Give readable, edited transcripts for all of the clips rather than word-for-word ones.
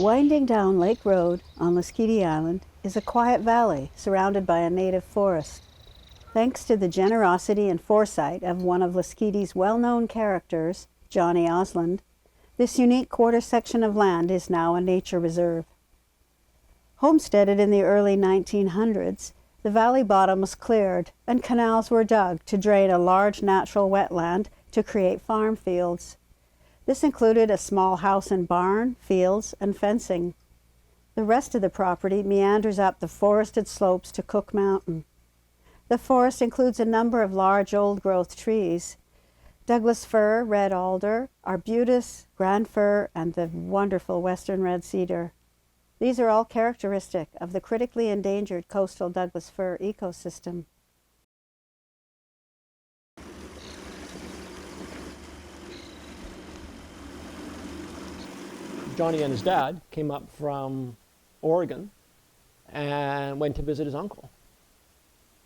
Winding down Lake Road on Lasqueti Island is a quiet valley surrounded by a native forest. Thanks to the generosity and foresight of one of Lasqueti's well-known characters, Johnny Osland, this unique quarter section of land is now a nature reserve. Homesteaded in the early 1900s, the valley bottom was cleared and canals were dug to drain a large natural wetland to create farm fields. This included a small house and barn, fields, and fencing. The rest of the property meanders up the forested slopes to Cook Mountain. The forest includes a number of large old-growth trees: Douglas fir, red alder, arbutus, grand fir, and the wonderful western red cedar. These are all characteristic of the critically endangered coastal Douglas fir ecosystem. Johnny and his dad came up from Oregon and went to visit his uncle.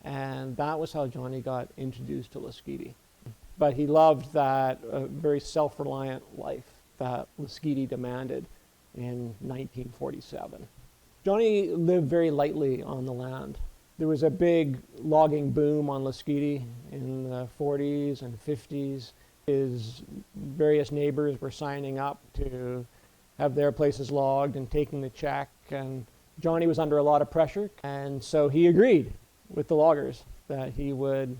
And that was how Johnny got introduced to Lasqueti. But he loved that very self-reliant life that Lasqueti demanded in 1947. Johnny lived very lightly on the land. There was a big logging boom on Lasqueti in the 40s and 50s. His various neighbors were signing up to have their places logged and taking the check, and Johnny was under a lot of pressure, and so he agreed with the loggers that he would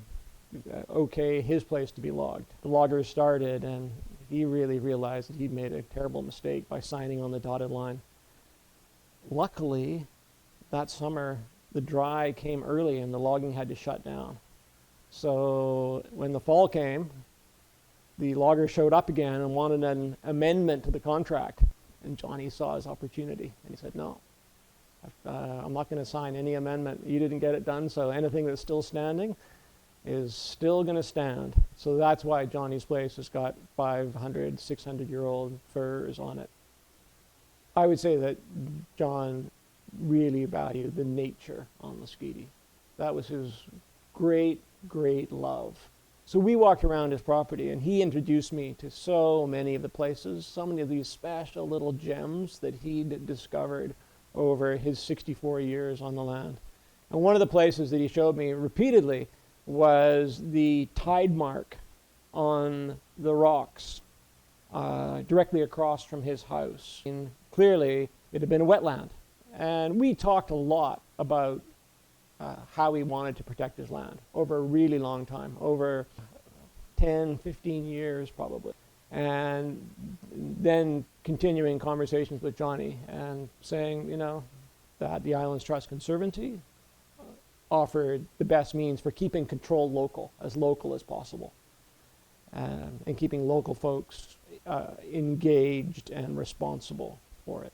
okay his place to be logged. The loggers started, and he really realized that he'd made a terrible mistake by signing on the dotted line. Luckily, that summer, the dry came early and the logging had to shut down. So when the fall came, the loggers showed up again and wanted an amendment to the contract. And Johnny saw his opportunity, and he said, no, I'm not going to sign any amendment. You didn't get it done, so anything that's still standing is still going to stand. So that's why Johnny's place has got 500, 600-year-old firs on it. I would say that John really valued the nature on Lasqueti. That was his great, great love. So we walked around his property, and he introduced me to so many of the places, so many of these special little gems that he'd discovered over his 64 years on the land. And one of the places that he showed me repeatedly was the tide mark on the rocks directly across from his house. And clearly, it had been a wetland. And we talked a lot about how he wanted to protect his land over a really long time, over 10, 15 years probably. And then continuing conversations with Johnny and saying, you know, that the Islands Trust Conservancy offered the best means for keeping control local as possible, and keeping local folks engaged and responsible for it.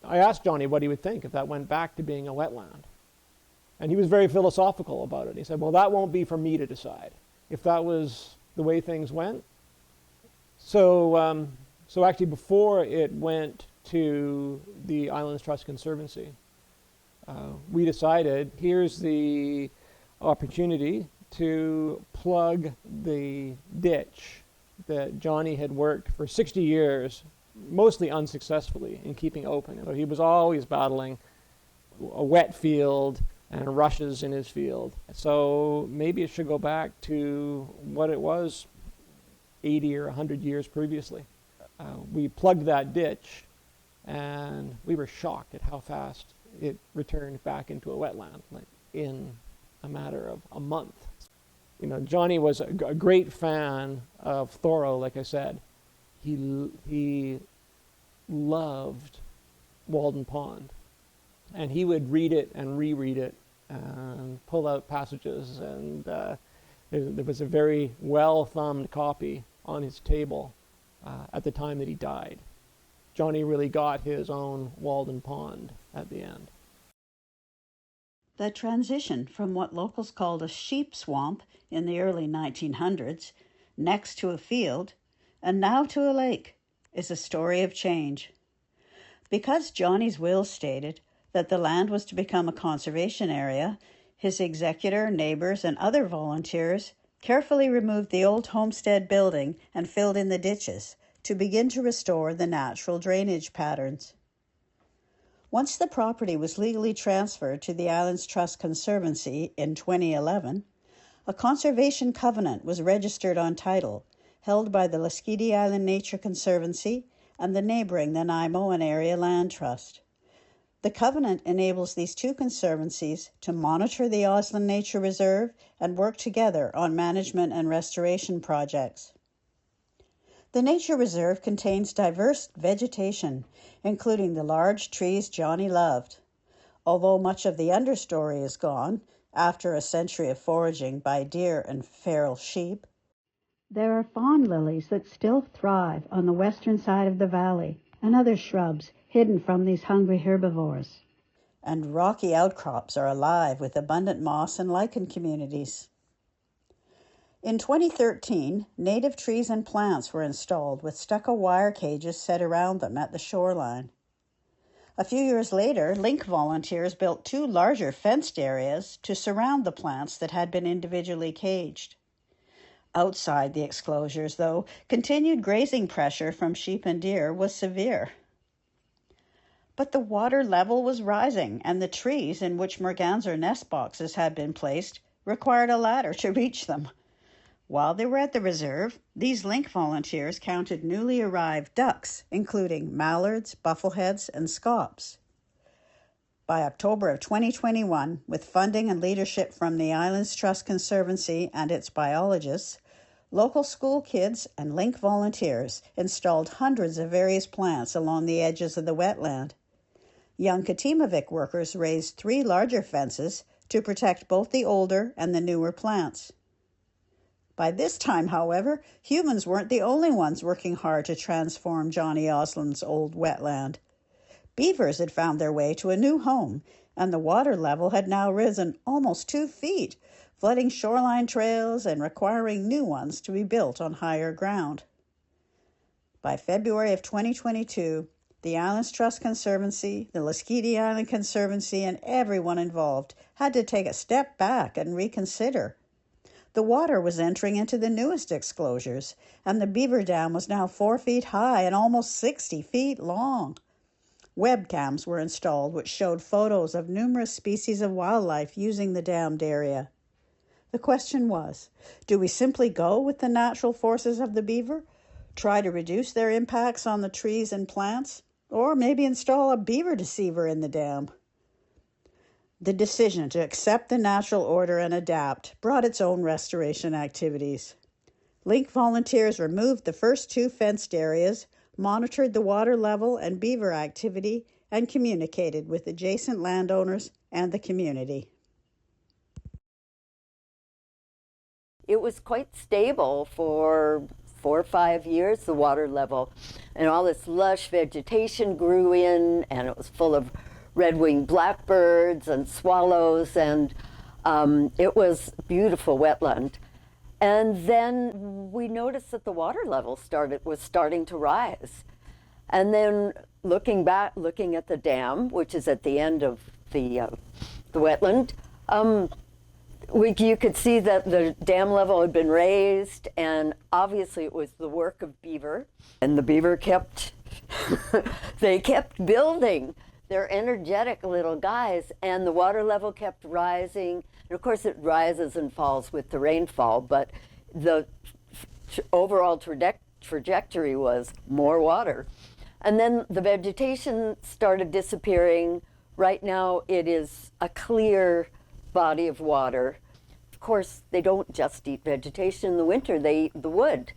I asked Johnny what he would think if that went back to being a wetland. And he was very philosophical about it. He said, well, that won't be for me to decide if that was the way things went. So actually before it went to the Islands Trust Conservancy, we decided here's the opportunity to plug the ditch that Johnny had worked for 60 years mostly unsuccessfully in keeping open. So he was always battling a wet field and rushes in his field. So maybe it should go back to what it was 80 or 100 years previously. We plugged that ditch, and we were shocked at how fast it returned back into a wetland, like in a matter of a month. You know, Johnny was a great fan of Thoreau, like I said. He loved Walden Pond, and he would read it and reread it and pull out passages, and there was a very well-thumbed copy on his table at the time that he died. Johnny really got his own Walden Pond at the end. The transition from what locals called a sheep swamp in the early 1900s, next to a field, and now to a lake, is a story of change. Because Johnny's will stated that the land was to become a conservation area, his executor, neighbors, and other volunteers carefully removed the old homestead building and filled in the ditches to begin to restore the natural drainage patterns. Once the property was legally transferred to the Islands Trust Conservancy in 2011, a conservation covenant was registered on title, held by the Lasqueti Island Nature Conservancy and the neighboring Nanaimoan Area Land Trust. The covenant enables these two conservancies to monitor the Osland Nature Reserve and work together on management and restoration projects. The Nature Reserve contains diverse vegetation, including the large trees Johnny loved. Although much of the understory is gone, after a century of foraging by deer and feral sheep, there are fawn lilies that still thrive on the western side of the valley, and other shrubs hidden from these hungry herbivores. And rocky outcrops are alive with abundant moss and lichen communities. In 2013, native trees and plants were installed with stucco wire cages set around them at the shoreline. A few years later, Link volunteers built 2 larger fenced areas to surround the plants that had been individually caged. Outside the exclosures, though, continued grazing pressure from sheep and deer was severe. But the water level was rising, and the trees in which merganser nest boxes had been placed required a ladder to reach them. While they were at the reserve, these Link volunteers counted newly arrived ducks, including mallards, buffleheads, and scops. By October of 2021, with funding and leadership from the Islands Trust Conservancy and its biologists, local school kids and Link volunteers installed hundreds of various plants along the edges of the wetland. Young Katimavik workers raised 3 larger fences to protect both the older and the newer plants. By this time, however, humans weren't the only ones working hard to transform Johnny Osland's old wetland. Beavers had found their way to a new home, and the water level had now risen almost 2 feet, flooding shoreline trails and requiring new ones to be built on higher ground. By February of 2022, the Islands Trust Conservancy, the Lasqueti Island Conservancy, and everyone involved had to take a step back and reconsider. The water was entering into the newest exclosures, and the beaver dam was now 4 feet high and almost 60 feet long. Webcams were installed which showed photos of numerous species of wildlife using the dammed area. The question was, do we simply go with the natural forces of the beaver, try to reduce their impacts on the trees and plants, or maybe install a beaver deceiver in the dam? The decision to accept the natural order and adapt brought its own restoration activities. Link volunteers removed the first 2 fenced areas, monitored the water level and beaver activity, and communicated with adjacent landowners and the community. It was quite stable for 4 or 5 years, the water level, and all this lush vegetation grew in, and it was full of red-winged blackbirds and swallows, and it was beautiful wetland. And then we noticed that the water level was starting to rise. And then looking at the dam, which is at the end of the wetland, you could see that the dam level had been raised, and obviously it was the work of beaver. And the beaver kept building. They're energetic little guys, and the water level kept rising. And of course, it rises and falls with the rainfall, but the overall trajectory was more water. And then the vegetation started disappearing. Right now, it is a clear body of water. Of course, they don't just eat vegetation in the winter, they eat the wood.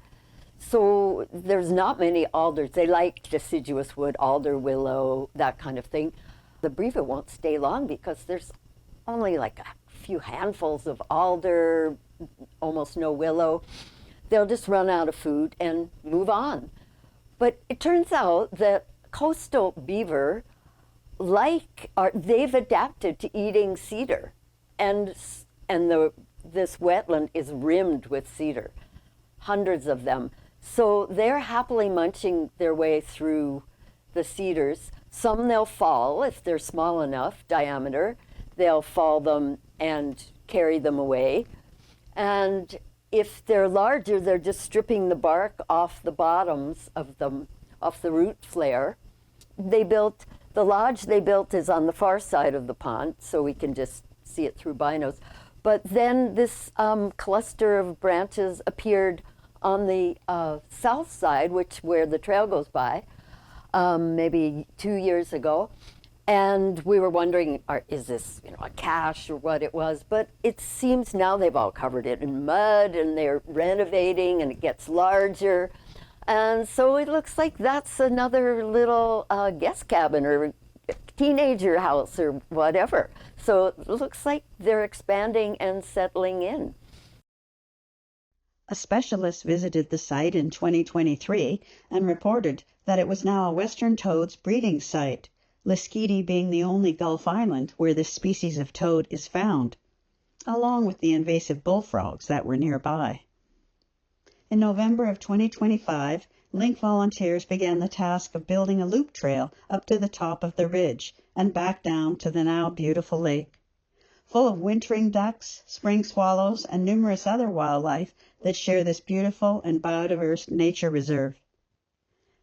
So there's not many alders. They like deciduous wood, alder, willow, that kind of thing. The beaver won't stay long because there's only like a few handfuls of alder, almost no willow. They'll just run out of food and move on. But it turns out that coastal beaver they've adapted to eating cedar, and this wetland is rimmed with cedar, hundreds of them. So they're happily munching their way through the cedars. Some they'll fall if they're small enough diameter. They'll fall them and carry them away. And if they're larger, they're just stripping the bark off the bottoms of them, off the root flare. The lodge they built is on the far side of the pond, so we can just see it through binos. But then this cluster of branches appeared on the south side, where the trail goes by, maybe 2 years ago. And we were wondering, is this a cache or what it was? But it seems now they've all covered it in mud and they're renovating and it gets larger. And so it looks like that's another little guest cabin or teenager house or whatever. So it looks like they're expanding and settling in. A specialist visited the site in 2023 and reported that it was now a western toad's breeding site, Lasqueti being the only Gulf island where this species of toad is found, along with the invasive bullfrogs that were nearby. In November of 2025, Link volunteers began the task of building a loop trail up to the top of the ridge and back down to the now beautiful lake, full of wintering ducks, spring swallows, and numerous other wildlife that share this beautiful and biodiverse nature reserve.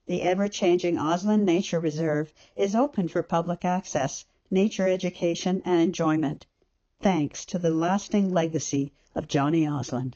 The ever-changing Osland Nature Reserve is open for public access, nature education, and enjoyment, thanks to the lasting legacy of Johnny Osland.